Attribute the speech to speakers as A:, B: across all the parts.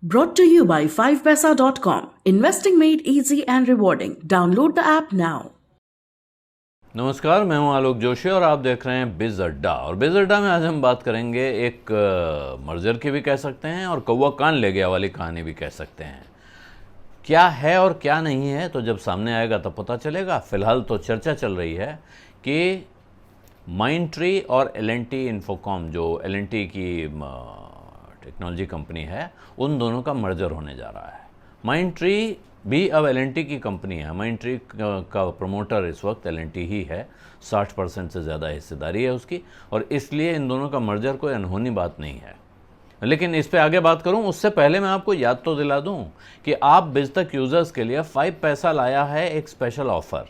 A: Brought to you by 5paisa.com. Investing made easy and rewarding. Download the app now.
B: नमस्कार, मैं हूं आलोक जोशी और आप देख रहे हैं बिज अड्डा। और बिज अड्डा में आज हम बात करेंगे एक मर्जर की भी कह सकते हैं और कौवा कान ले गया वाली कहानी भी कह सकते हैं। क्या है और क्या नहीं है तो जब सामने आएगा तब पता चलेगा। फिलहाल तो चर्चा चल रही है कि माइंडट्री और एल&टी इन्फोकॉम, जो एल&टी की टेक्नोलॉजी कंपनी है, उन दोनों का मर्जर होने जा रहा है। माइंडट्री भी अब एल&टी की कंपनी है। माइंडट्री का प्रमोटर इस वक्त एल&टी ही है, 60% से ज़्यादा हिस्सेदारी है उसकी, और इसलिए इन दोनों का मर्जर कोई अनहोनी बात नहीं है। लेकिन इस पे आगे बात करूं उससे पहले मैं आपको याद तो दिला दूं कि आप बिजतक यूज़र्स के लिए 5paisa लाया है एक special offer.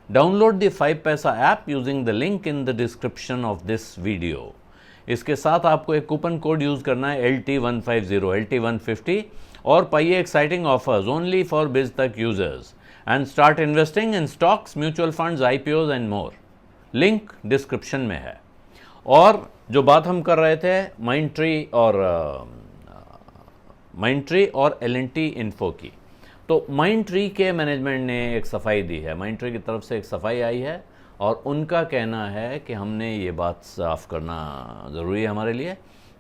B: Download the 5paisa app using the link in the description of this video. इसके साथ आपको एक कूपन कोड यूज़ करना है LT150 LT150 और पाइए एक्साइटिंग ऑफर्स ओनली फॉर बिजतक users and start investing in stocks, mutual funds, IPOs and more. Link description में है। और जो बात हम कर रहे थे माइंडट्री और एल&टी इन्फो की, तो माइंडट्री के मैनेजमेंट ने एक सफाई दी है। माइंडट्री की तरफ से एक सफाई आई है और उनका कहना है कि हमने ये बात साफ करना ज़रूरी है हमारे लिए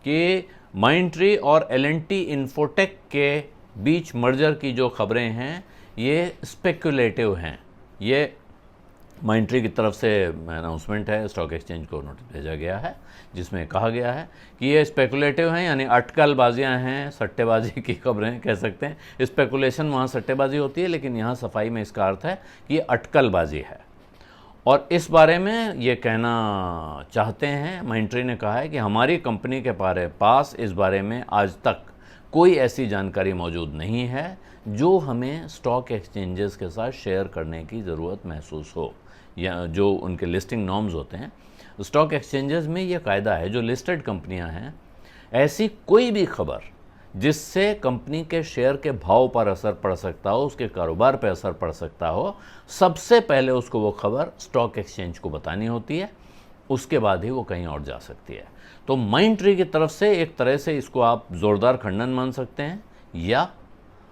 B: कि माइंडट्री और एल&टी इन्फोटेक के बीच मर्जर की जो खबरें हैं ये स्पेकुलेटिव हैं। ये माइंडट्री की तरफ से अनाउंसमेंट है, स्टॉक एक्सचेंज को नोटिस भेजा गया है जिसमें कहा गया है कि ये स्पेकुलेटिव हैं, यानी अटकलबाजियां हैं, सट्टेबाजी की खबरें कह सकते हैं। स्पेकुलेशन वहाँ सट्टेबाजी होती है, लेकिन यहाँ सफाई में इसका अर्थ है कि ये अटकलबाजी है। और इस बारे में ये कहना चाहते हैं, माइंडट्री ने कहा है कि हमारी कंपनी के पास इस बारे में आज तक कोई ऐसी जानकारी मौजूद नहीं है जो हमें स्टॉक एक्सचेंजेस के साथ शेयर करने की ज़रूरत महसूस हो, या जो उनके लिस्टिंग नॉर्म्स होते हैं। स्टॉक एक्सचेंजेस में ये कायदा है, जो लिस्टेड कंपनियां हैं, ऐसी कोई भी खबर जिससे कंपनी के शेयर के भाव पर असर पड़ सकता हो, उसके कारोबार पर असर पड़ सकता हो, सबसे पहले उसको वो खबर स्टॉक एक्सचेंज को बतानी होती है, उसके बाद ही वो कहीं और जा सकती है। तो माइंडट्री की तरफ से एक तरह से इसको आप ज़ोरदार खंडन मान सकते हैं या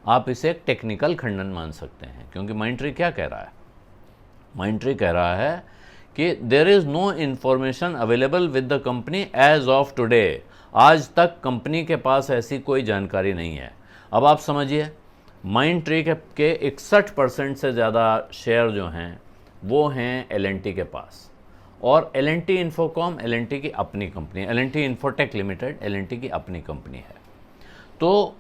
B: आप इसे एक टेक्निकल खंडन मान सकते हैं। क्योंकि माइंडट्री क्या कह रहा है? माइंडट्री कह रहा है कि there is no information available with the company as of today. आज तक कंपनी के पास ऐसी कोई जानकारी नहीं है। अब आप समझिए, माइंडट्री के 61% से ज़्यादा शेयर जो हैं वो हैं एल&टी के पास, और एल&टी इन्फोकॉम एल&टी की अपनी company, L&T infotech limited L&T की अपनी कंपनी है। तो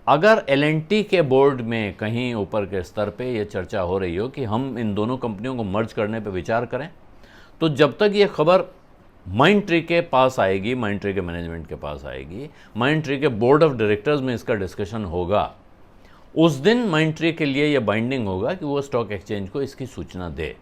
B: अगर एल&टी के बोर्ड में कहीं ऊपर के स्तर पे ये चर्चा हो रही हो कि हम इन दोनों कंपनियों को मर्ज करने पे विचार करें, तो जब तक ये खबर माइंडट्री के पास आएगी, माइंडट्री के मैनेजमेंट के पास आएगी, माइंडट्री के बोर्ड ऑफ डायरेक्टर्स में इसका डिस्कशन होगा, उस दिन माइंडट्री के लिए ये बाइंडिंग होगा कि वो स्टॉक एक्सचेंज को इसकी सूचना दे।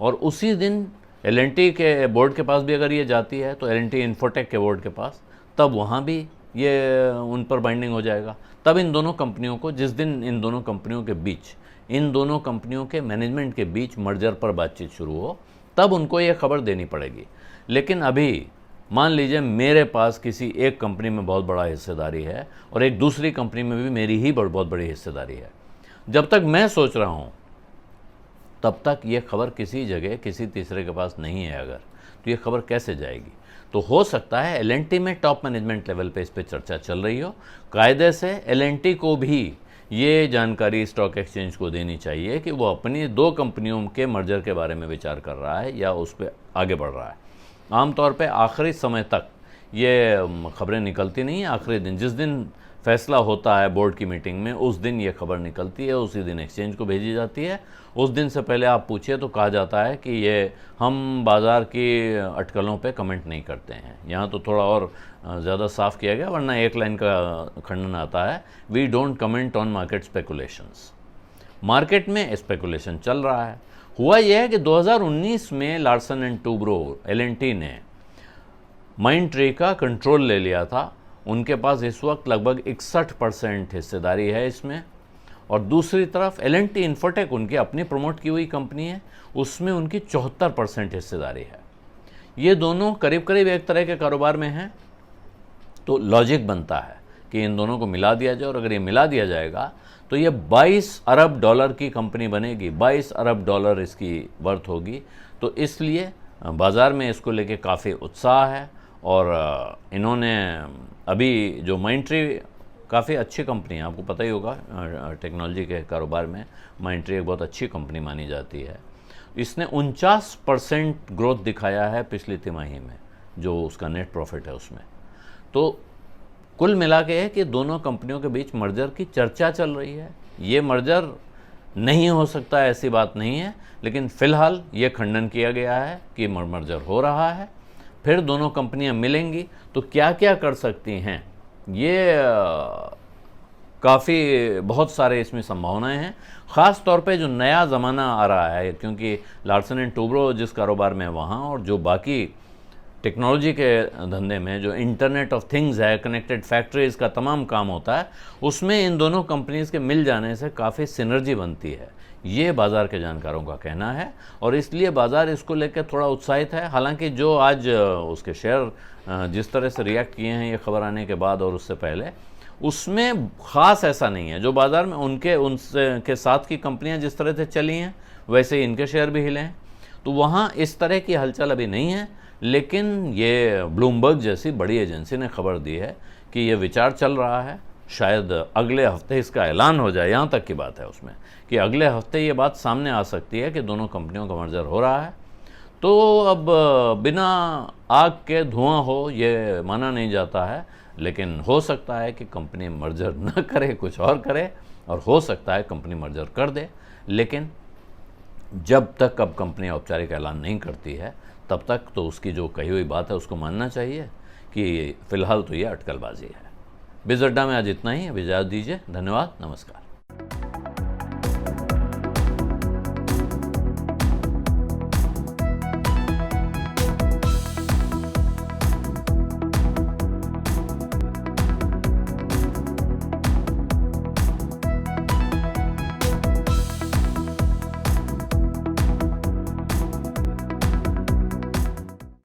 B: और उसी दिन एल&टी के बोर्ड के पास भी अगर ये जाती है तो एल&टी इन्फोटेक के बोर्ड के पास, तब वहाँ भी ये उन पर बाइंडिंग हो जाएगा। तब इन दोनों कंपनियों को, जिस दिन इन दोनों कंपनियों के बीच, इन दोनों कंपनियों के मैनेजमेंट के बीच मर्जर पर बातचीत शुरू हो, तब उनको ये खबर देनी पड़ेगी। लेकिन अभी मान लीजिए मेरे पास किसी एक कंपनी में बहुत बड़ा हिस्सेदारी है और एक दूसरी कंपनी में भी मेरी ही बहुत बड़ी हिस्सेदारी है। जब तक मैं सोच रहा हूँ तब तक ये खबर किसी जगह किसी तीसरे के पास नहीं है अगर, तो ये खबर कैसे जाएगी? तो हो सकता है एल&टी में टॉप मैनेजमेंट लेवल पे इस पे चर्चा चल रही हो। कायदे से एल&टी को भी ये जानकारी स्टॉक एक्सचेंज को देनी चाहिए कि वो अपनी दो कंपनियों के मर्जर के बारे में विचार कर रहा है या उस पर आगे बढ़ रहा है। आमतौर पे आखिरी समय तक ये खबरें निकलती नहीं है। आखिरी दिन, जिस दिन फैसला होता है बोर्ड की मीटिंग में, उस दिन ये खबर निकलती है, उसी दिन एक्सचेंज को भेजी जाती है। उस दिन से पहले आप पूछिए तो कहा जाता है कि ये हम बाज़ार की अटकलों पे कमेंट नहीं करते हैं। यहाँ तो थोड़ा और ज़्यादा साफ किया गया, वरना एक लाइन का खंडन आता है, we don't comment on market speculations. Market में स्पेकुलेशन चल रहा है। हुआ यह है कि 2019 में लार्सन एंड टूब्रो एल&टी ने माइंडट्री का कंट्रोल ले लिया था। उनके पास इस वक्त लगभग 61% हिस्सेदारी है इसमें। और दूसरी तरफ एल&टी इन्फोटेक उनकी अपनी प्रमोट की हुई कंपनी है, उसमें उनकी 74% हिस्सेदारी है। ये दोनों करीब करीब एक तरह के कारोबार में हैं। तो लॉजिक बनता है कि इन दोनों को मिला दिया जाए, और अगर ये मिला दिया जाएगा तो ये 22 अरब डॉलर की कंपनी बनेगी, 22 अरब डॉलर इसकी वर्थ होगी। तो इसलिए बाज़ार में इसको लेके काफ़ी उत्साह है, और इन्होंने अभी जो माइंडट्री काफ़ी अच्छी कंपनी है, आपको पता ही होगा टेक्नोलॉजी के कारोबार में माइंडट्री एक बहुत अच्छी कंपनी मानी जाती है। इसने 49% ग्रोथ दिखाया है पिछली तिमाही में, जो उसका नेट प्रॉफिट है उसमें। तो कुल मिला के है कि दोनों कंपनियों के बीच मर्जर की चर्चा चल रही है। ये मर्जर नहीं हो सकता ऐसी बात नहीं है, लेकिन फ़िलहाल ये खंडन किया गया है कि मर्जर हो रहा है। फिर दोनों कंपनियां मिलेंगी तो क्या क्या कर सकती हैं, ये काफ़ी बहुत सारे इसमें संभावनाएं हैं। ख़ास तौर पे जो नया ज़माना आ रहा है, क्योंकि लार्सन एंड टूब्रो जिस कारोबार में है वहाँ, और जो बाकी टेक्नोलॉजी के धंधे में जो इंटरनेट ऑफ थिंग्स है, कनेक्टेड फैक्ट्रीज़ का तमाम काम होता है, उसमें इन दोनों कंपनीज़ के मिल जाने से काफ़ी सिनर्जी बनती है, ये बाज़ार के जानकारों का कहना है। और इसलिए बाज़ार इसको लेकर थोड़ा उत्साहित है। हालांकि जो आज उसके शेयर जिस तरह से रिएक्ट किए हैं ये खबर आने के बाद और उससे पहले, उसमें ख़ास ऐसा नहीं है। जो बाज़ार में उनसे के साथ की कंपनियां जिस तरह से चली हैं वैसे ही इनके शेयर भी हिले हैं, तो वहाँ इस तरह की हलचल अभी नहीं है। लेकिन ये ब्लूमबर्ग जैसी बड़ी एजेंसी ने खबर दी है कि ये विचार चल रहा है, शायद अगले हफ्ते इसका ऐलान हो जाए, यहाँ तक की बात है उसमें कि अगले हफ्ते ये बात सामने आ सकती है कि दोनों कंपनियों का मर्जर हो रहा है। तो अब बिना आग के धुआं हो ये माना नहीं जाता है, लेकिन हो सकता है कि कंपनी मर्जर न करे, कुछ और करे, और हो सकता है कंपनी मर्जर कर दे। लेकिन जब तक अब कंपनी औपचारिक ऐलान नहीं करती है तब तक तो उसकी जो कही हुई बात है उसको मानना चाहिए कि फ़िलहाल तो ये अटकलबाजी है। बिज़ अड्डा में आज इतना ही। अब इजाज़त दीजिए। धन्यवाद, नमस्कार।